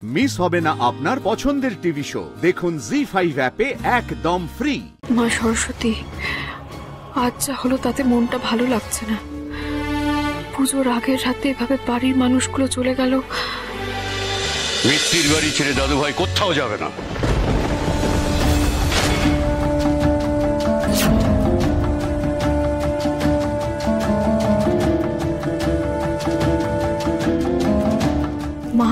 Miss হবে না আপনার পছন্দের টিভি শো। দেখুন জি5 অ্যাপে একদম ফ্রি। মা সরস্বতী, আজ যা হলো তাতে মনটা ভালো লাগছে না। পুজোর আগের রাতে এভাবে বাড়ির মানুষগুলো চলে গেল। মিত্তির বাড়ি ছেড়ে দাদু ভাই কোথাও যাবে না। মা,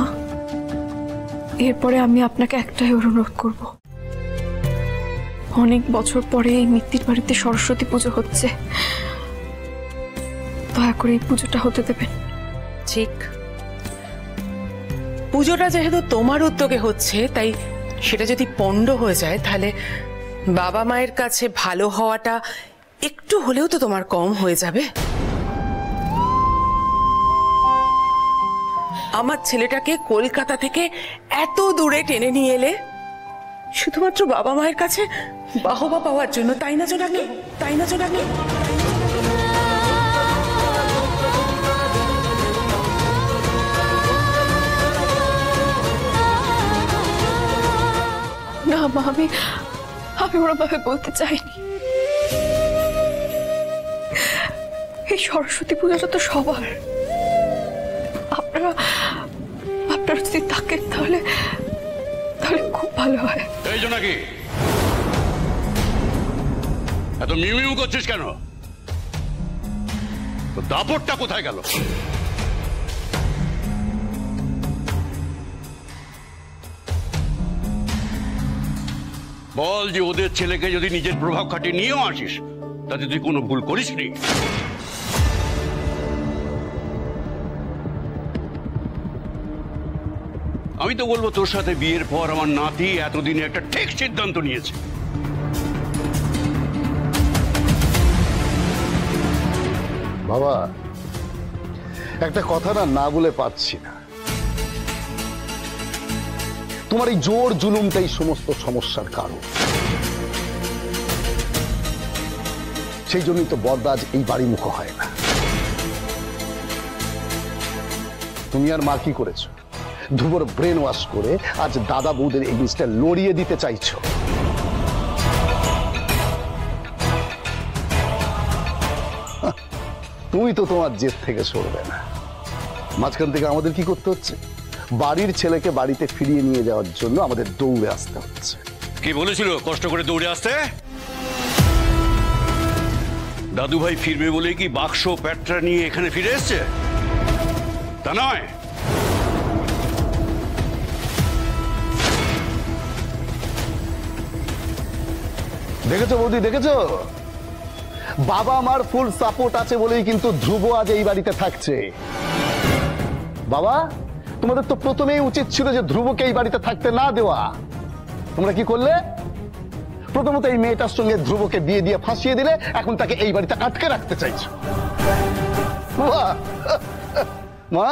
এরপরে আমি আপনাকে একটাই অনুরোধ করব। অনেক বছর পরে এই মিত্তির বাড়িতে সরস্বতী পুজো হচ্ছে, দয়া করে এই পুজোটা হতে দেবেন। ঠিক, পুজোটা যেহেতু তোমার উদ্যোগে হচ্ছে, তাই সেটা যদি পণ্ড হয়ে যায় তাহলে বাবা মায়ের কাছে ভালো হওয়াটা একটু হলেও তো তোমার কম হয়ে যাবে। আমার ছেলেটাকে কলকাতা থেকে এত দূরে টেনে নিয়ে এলে শুধুমাত্র বাবা মায়ের কাছে বাহবা পাওয়ার জন্য, তাই না জোনাকি? তাই না জোনাকি? না মা, আমি ওরভাবে বলতে চাইনি। এই সরস্বতী পূজাটা তো সবার। আপনারা যদি থাকেন তাহলে খুব ভালো হয়। এই জোনাকি, এত মিউ করছিস কেন? তো দাপটটা কোথায় গেল? বল যে ওদের ছেলেকে যদি নিজের প্রভাব খাটিয়ে নিয়েও আসিস, তাতে তুই কোনো ভুল করিসনি। আমি তো বলবো তোর সাথে বিয়ের পর আমার নাতি এতদিনে একটা ঠিক সিদ্ধান্ত নিয়েছে। বাবা, একটা কথা না বলে পাচ্ছি না। তোমার এই জোর জুলুমটাই সমস্ত সমস্যার কারণ। সেই জন্যই তো বড়দা আজ এই বাড়ি মুখ হয় না। তুমি আর মা কি করেছো? ধ্রুবর ব্রেন ওয়াশ করে আজ দাদা বৌদের এগেইনস্টে লড়িয়ে দিতে চাইছো। তুমি তো তোমার জেদ থেকে সরবে না। মাঝখান থেকে আমাদের কি করতে হচ্ছে? বাড়ির ছেলেকে বাড়িতে ফিরিয়ে নিয়ে যাওয়ার জন্য আমাদের দৌড়ে আসতে হচ্ছে। কি বলেছিল কষ্ট করে দৌড়ে আসতে? দাদু ভাই ফিরবে বলে কি বাক্স প্যাটরা নিয়ে এখানে ফিরে এসছে? তা নয়। দেখেছো বৌদি, দেখেছো? বাবা আমার ফুল সাপোর্ট আছে বলেই কিন্তু ধ্রুব আজ এই বাড়িতে থাকছে। বাবা, তোমাদের তো প্রথমেই উচিত ছিল যে ধ্রুবকে এই বাড়িতে থাকতে না দেওয়া। তোমরা কি করলে? প্রথমত এই মেয়েটার সঙ্গে ধ্রুবকে বিয়ে দিয়ে ফাঁসিয়ে দিলে, এখন তাকে এই বাড়িতে আটকে রাখতে চাইছো। মা,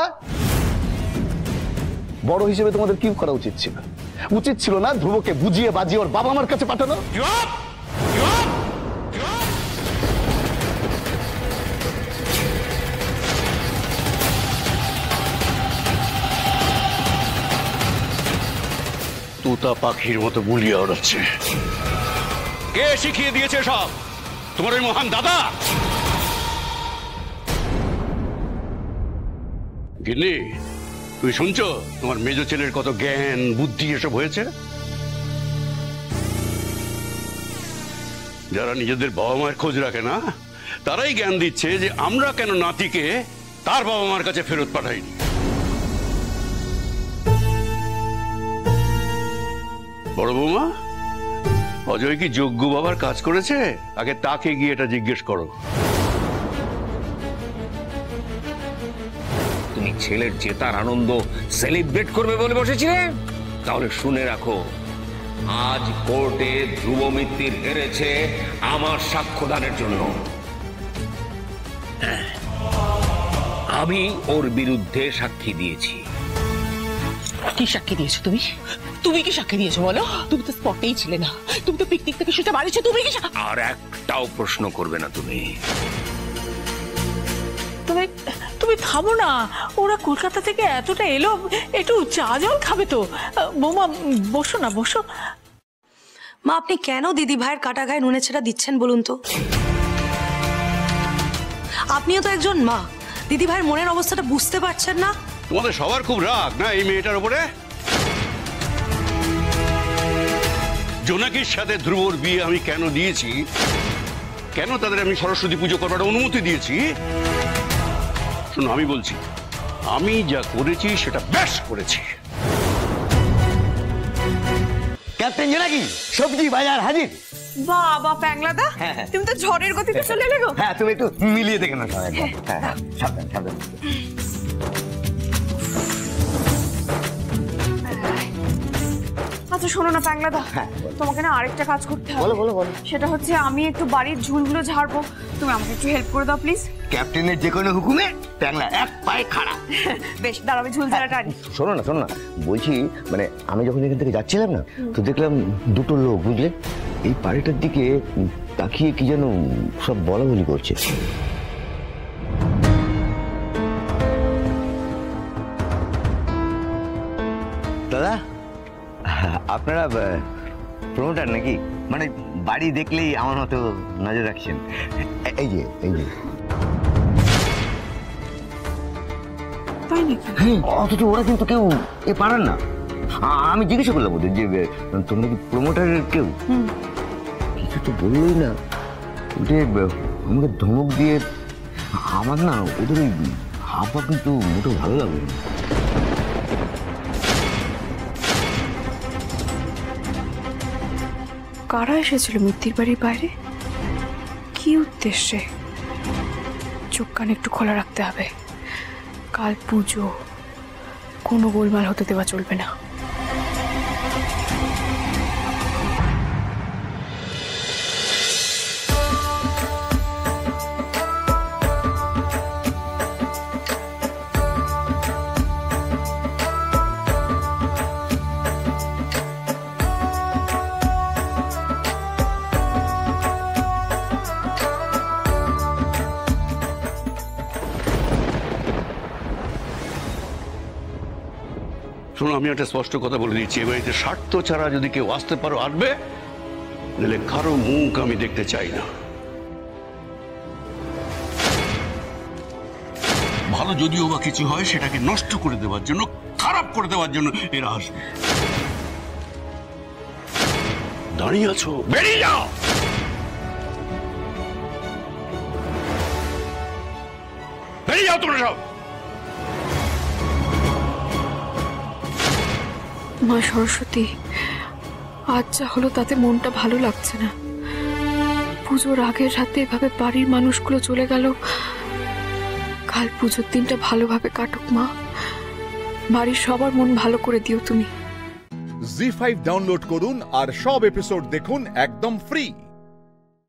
বড় হিসেবে তোমাদের কি করা উচিত ছিল? উচিত ছিল না ধ্রুবকে বুঝিয়ে বাজিয়ে ওর বাবা মার কাছে পাঠানো? তোতা পাখির মতো বুলিয়ে ওড়াচ্ছে। কে শিখিয়ে দিয়েছে সব? তোমার ওই মহান দাদা? গিন্নি, তুই শুনছো তোমার মেজ ছেলের কত জ্ঞান বুদ্ধি এসব হয়েছে? যারা নিজেদের বাবা মায়ের খোঁজ রাখে না, তারাই জ্ঞান দিচ্ছে যে আমরা কেন নাতিকে তার বাবা মার কাছে ফেরত পাঠাইনি। বড় বৌমা, অজয় কি যোগ্য বাবার কাজ করেছে? আগে তাকে গিয়ে এটা জিজ্ঞেস করো। তুমি ছেলের জেতার আনন্দ সেলিব্রেট করবে বলে বসেছিলে? তাহলে শুনে রাখো, আজ কোর্টে ধ্রুব মিত্তির হেরেছে আমার সাক্ষ্যদানের জন্য। আমি ওর বিরুদ্ধে সাক্ষী দিয়েছি। কি সাক্ষী দিয়েছো তুমি? তুমি কি সাক্ষী দিয়েছো বলো? তুমি তো স্পটেই ছিলে না, তুমি তো পিকনিক থেকে সেটা বাড়িছো। তুমি কি আর একটাও প্রশ্ন করবে না তুমি। তুমি তুমি থামো না, ওরা কলকাতা থেকে এতটা এলো, একটু চা জল খাবে তো। বৌমা বসো না, বসো। মা, আপনি কেন দিদি ভাইয়ের কাটা গায়ে নুনে ছেড়া দিচ্ছেন বলুন তো? আপনিও তো একজন মা, দিদি ভাইয়ের মনের অবস্থাটা বুঝতে পারছেন না? তোমাদের সবার খুব রাগ না এই মেয়েটার উপরে? জোনাকির সাথে ধ্রুবর বিয়ে আমি কেন দিয়েছি, কেন তাদের আমি সরস্বতী পুজো করবার অনুমতি দিয়েছি? শোনো, আমি বলছি, আমি যা করেছি সেটা বেশ করেছি। ক্যাপ্টেন জোনাকি, সবজি বাজার হাজির। বাবা প্যাংলাদা, তুমি তো ঝড়ের গতিতে চলে এলে গো। হ্যাঁ, তুমি একটু মিলিয়ে দেখে না। হ্যাঁ, সাবধান সাবধান। আচ্ছা শোনো না প্যাংলাদা, তোমাকে না আরেকটা কাজ করতে হবে। বলো বলো বলো। সেটা হচ্ছে আমি একটু বাড়ির ঝুলগুলো ঝাড়বো, তুমি আমাকে একটু হেল্প করে দাও প্লিজ। ক্যাপ্টেনের যে কোনো হুকুমে ট্যাংলা এক পায়ে খাড়া। বেশ, দাঁড়াবে ঝুল ঝাড়াটা আনি। শোনো না, বলছি মানে আমি যখন এখান থেকে যাচ্ছিলাম না, তো দেখলাম দুটো লোক, বুঝলে, এই বাড়িটার দিকে তাকিয়ে কি যেন সব বলা বলি করছে। দাদা, আপনারা প্রমোটার নাকি? মানে বাড়ি দেখলেই আমার মতো নজর রাখছেন। এই যে তাই নাকি? অথচ ওরা কিন্তু কেউ এ পারেন না। আমি জিজ্ঞাসা করলাম ওদের যে তোমরা কি প্রমোটারের কেউ? কিছু তো বললোই না। ওদের আমাকে ধমক দিয়ে, আমার না ওদের ওই হাবা কিন্তু মোটেও ভালো লাগলো না। কারা এসেছিল মিত্তির বাড়ির বাইরে? কি উদ্দেশ্যে? চোখ কান একটু খোলা রাখতে হবে। কাল পুজো, কোনো গোলমাল হতে দেওয়া চলবে না। শোনো, আমি একটা স্পষ্ট কথা বলে দিচ্ছি, এ বাড়িতে স্বার্থ ছাড়া যদি কেউ আসতে পারো আসবে, নাহলে কারো মুখ আমি দেখতে চাই না। ভালো যদিও বা কিছু হয় সেটাকে নষ্ট করে দেওয়ার জন্য, খারাপ করে দেওয়ার জন্য এরা আসবে। দাঁড়িয়ে আছো, বেরিয়ে যাও। বেরিয়ে যাও তোমরা সব। মা সরস্বতী, আজ যা হলো তাতে মনটা ভালো লাগছে না। পুজোর আগের রাতে এভাবে বাড়ির মানুষগুলো চলে গেল। কাল পুজোর দিনটা ভালোভাবে কাটুক মা, বাড়ির সবার মন ভালো করে দিও তুমি। জি5 ডাউনলোড করুন আর সব এপিসোড দেখুন একদম ফ্রি।